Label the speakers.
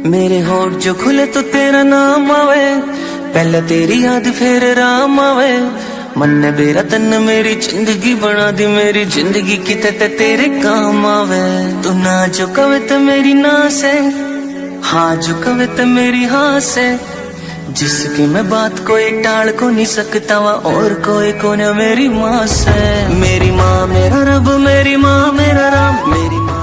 Speaker 1: मेरे होठ जो खुले तो तेरा नाम आवे, पहले तेरी याद फिर राम आवे। मन ने बेरा तन मेरी जिंदगी बना दी, मेरी जिंदगी किते ते तेरे काम आवे। तू ना जो कवे तो मेरी ना से, हाँ जो कवे तो मेरी हाँ से। जिसकी मैं बात कोई टाल को नहीं सकता वा, और कोई को न मेरी माँ से। मेरी माँ मेरा रब, मेरी माँ मेरा राम, मेरी माँ